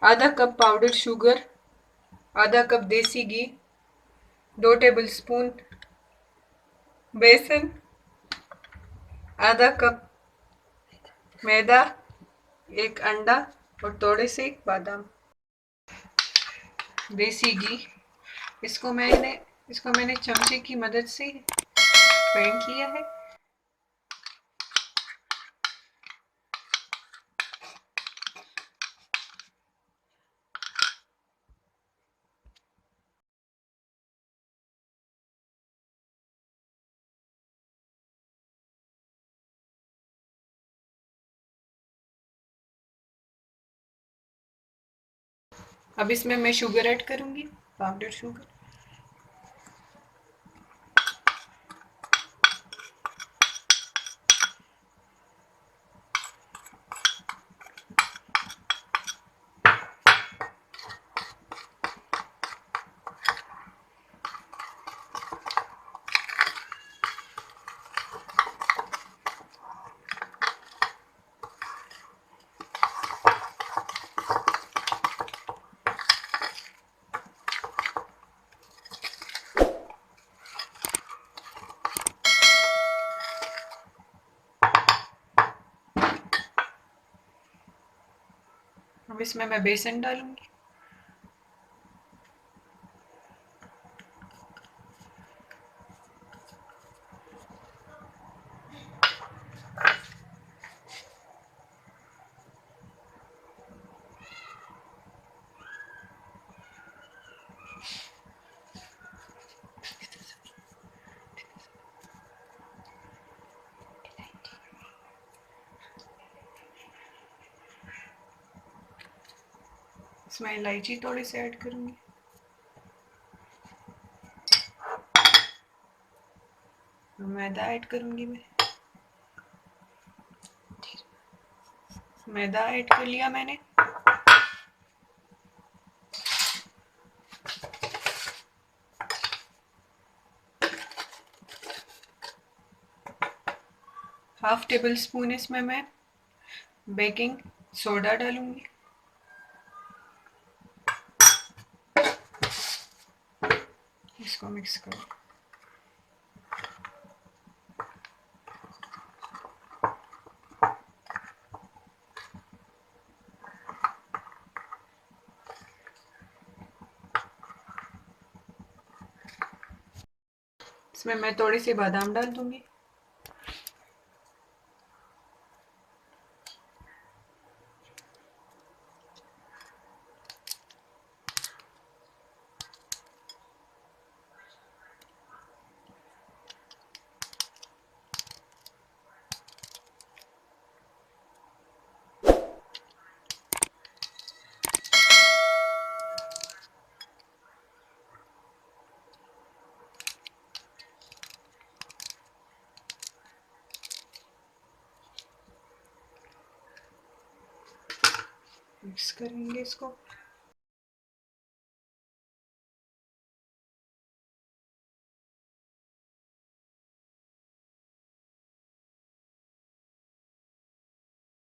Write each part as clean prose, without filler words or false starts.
आधा cup powder sugar, आधा cup देसी घी, 2 टेबल स्पून बेसन, आधा कप मैदा, 1 अंडा और थोड़े से बादाम। देसी घी, इसको मैंने चमचे की मदद से फेंट लिया है। अब इसमें मैं शुगर ऐड करूंगी, पाउडर शुगर। अब इसमें मैं बेसन डालूंगी। इसमें इलायची थोड़ी सी ऐड करूंगी। मैदा ऐड करूंगी मैं। मैदा ऐड कर लिया मैंने। हाफ टेबल स्पून इसमें मैं बेकिंग सोडा डालूंगी। इसको मिक्स करो। इसमें मैं थोड़ी सी बादाम डाल दूंगी। मिक्स करेंगे इसको।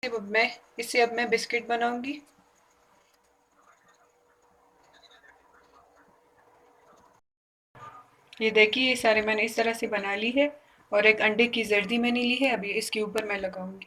अब मैं बिस्किट बनाऊंगी। ये देखिए, ये सारे मैंने इस तरह से बना ली है और एक अंडे की जर्दी मैंने ली है। अभी इसके ऊपर मैं लगाऊंगी।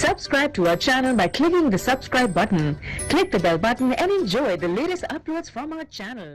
Subscribe to our channel by clicking the subscribe button. Click the bell button and enjoy the latest uploads from our channel.